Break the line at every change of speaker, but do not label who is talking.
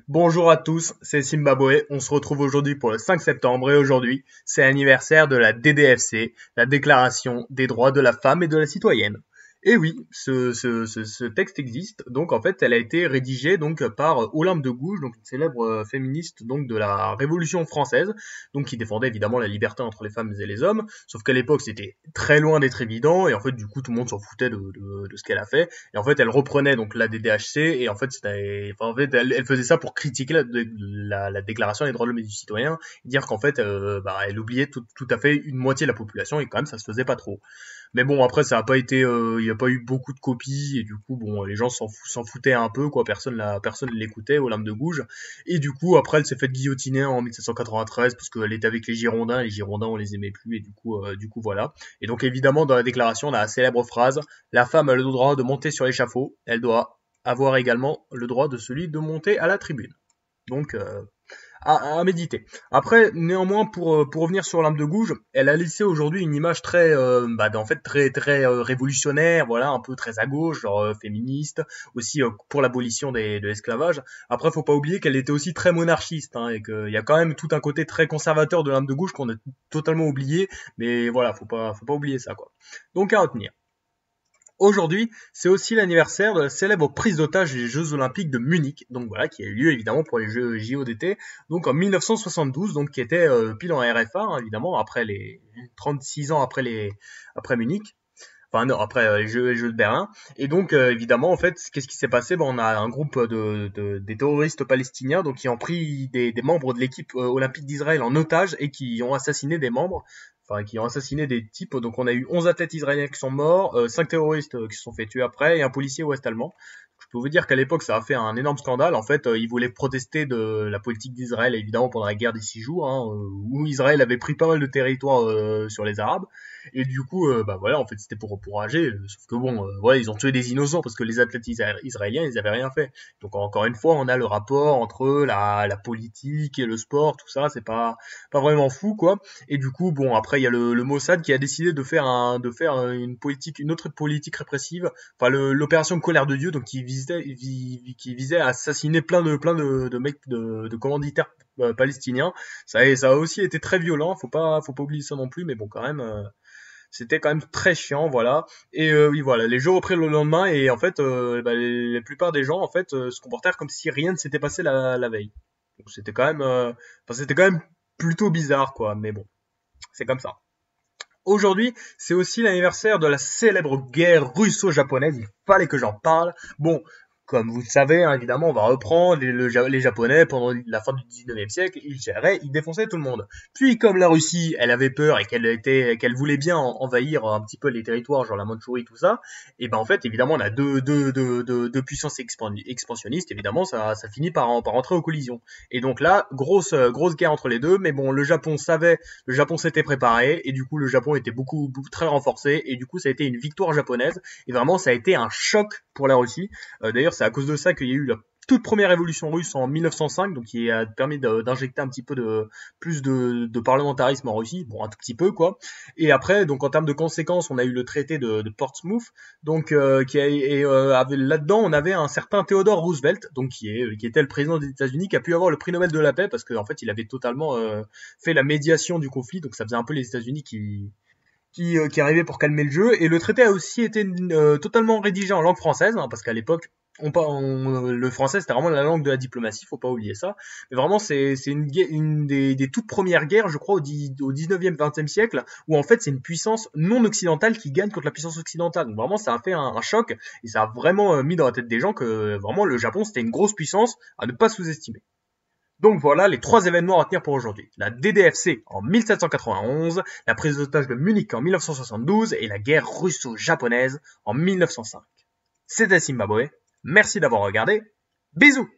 Bonjour à tous, c'est Zimbabwe. On se retrouve aujourd'hui pour le 5 septembre et aujourd'hui, c'est l'anniversaire de la DDFC, la Déclaration des droits de la femme et de la citoyenne. Et oui, ce texte existe. Donc en fait, elle a été rédigée donc par Olympe de Gouges, donc une célèbre féministe donc de la Révolution française, donc qui défendait évidemment la liberté entre les femmes et les hommes. Sauf qu'à l'époque, c'était très loin d'être évident et en fait, du coup, tout le monde s'en foutait de ce qu'elle a fait. Et en fait, elle reprenait donc la DDHC et en fait, elle faisait ça pour critiquer la Déclaration des droits de l'homme et du citoyen, et dire qu'en fait, elle oubliait tout à fait une moitié de la population et quand même, ça se faisait pas trop. Mais bon, après, ça a pas été, il y a pas eu beaucoup de copies et du coup, bon, les gens s'en foutaient un peu, quoi. Personne l'écoutait aux lames de Gouges. Et du coup, après, elle s'est faite guillotiner en 1793 parce qu'elle était avec les Girondins. Et les Girondins, on les aimait plus et du coup, voilà. Et donc, évidemment, dans la déclaration, on a la célèbre phrase: la femme a le droit de monter sur l'échafaud. Elle doit avoir également le droit de celui de monter à la tribune. Donc, à méditer. Après, néanmoins, pour revenir sur l'âme de Gouges, elle a laissé aujourd'hui une image très, en fait, très révolutionnaire, voilà, un peu très à gauche, genre féministe, aussi pour l'abolition de l'esclavage. Après, faut pas oublier qu'elle était aussi très monarchiste, hein, et qu'il y a quand même tout un côté très conservateur de l'âme de Gouges qu'on a totalement oublié, mais voilà, faut pas oublier ça, quoi. Donc à retenir. Aujourd'hui, c'est aussi l'anniversaire de la célèbre prise d'otage des Jeux Olympiques de Munich, donc voilà, qui a eu lieu évidemment pour les Jeux JO d'été, donc en 1972, donc qui était pile en RFA, hein, évidemment, après les 36 ans après Munich. Enfin non, après les Jeux de Berlin. Et donc évidemment, en fait, qu'est-ce qui s'est passé? On a un groupe des terroristes palestiniens donc qui ont pris des membres de l'équipe olympique d'Israël en otage et qui ont assassiné des membres, enfin qui ont assassiné des types. Donc on a eu 11 athlètes israéliens qui sont morts, 5 terroristes qui se sont fait tuer après et un policier ouest-allemand. Je peux vous dire qu'à l'époque, ça a fait un énorme scandale. En fait, ils voulaient protester de la politique d'Israël, évidemment, pendant la guerre des 6 jours, hein, où Israël avait pris pas mal de territoires sur les Arabes. Et du coup, voilà, en fait, c'était pour rager. Sauf que bon, voilà, ils ont tué des innocents parce que les athlètes israéliens, ils avaient rien fait. Donc encore une fois, on a le rapport entre la politique et le sport, tout ça, c'est pas vraiment fou, quoi. Et du coup, bon, après, il y a le Mossad qui a décidé de faire une autre politique répressive, enfin l'opération Colère de Dieu, donc qui visait à assassiner plein de mecs de commanditaires palestiniens. Ça a aussi été très violent, faut pas oublier ça non plus, mais bon quand même c'était quand même très chiant, voilà. Et oui, voilà, les jeux reprennent le lendemain et en fait, la plupart des gens en fait se comportèrent comme si rien ne s'était passé la veille. Donc c'était quand même plutôt bizarre, quoi. Mais bon, c'est comme ça. Aujourd'hui, c'est aussi l'anniversaire de la célèbre guerre russo-japonaise. Il fallait que j'en parle. Bon, comme vous le savez, hein, évidemment, on va reprendre les Japonais pendant la fin du 19e siècle, ils défonçaient tout le monde. Puis, comme la Russie, elle avait peur et qu'elle voulait bien envahir un petit peu les territoires, genre la Mandchourie, tout ça, et ben en fait, évidemment, on a deux puissances expansionnistes. Évidemment, ça finit par entrer aux collisions. Et donc là, grosse guerre entre les deux. Mais bon, le Japon s'était préparé et du coup le Japon était très renforcé et du coup ça a été une victoire japonaise et vraiment ça a été un choc pour la Russie. D'ailleurs c'est à cause de ça qu'il y a eu la toute première révolution russe en 1905, donc qui a permis d'injecter un petit peu plus de parlementarisme en Russie, bon un tout petit peu quoi. Et après donc en termes de conséquences on a eu le traité de Portsmouth, donc là-dedans on avait un certain Theodore Roosevelt, donc qui était le président des États-Unis, qui a pu avoir le prix Nobel de la paix parce qu'en fait il avait totalement fait la médiation du conflit, donc ça faisait un peu les États-Unis qui arrivaient pour calmer le jeu. Et le traité a aussi été totalement rédigé en langue française, hein, parce qu'à l'époque, le français c'était vraiment la langue de la diplomatie, faut pas oublier ça. Mais vraiment, c'est une des toutes premières guerres, je crois, au 19e, 20e siècle, où en fait c'est une puissance non occidentale qui gagne contre la puissance occidentale. Donc vraiment, ça a fait un choc, et ça a vraiment mis dans la tête des gens que vraiment le Japon c'était une grosse puissance à ne pas sous-estimer. Donc voilà les trois événements à retenir pour aujourd'hui. La DDFC en 1791, la prise d'otage de Munich en 1972 et la guerre russo-japonaise en 1905. C'était Zimbabwe. Merci d'avoir regardé. Bisous!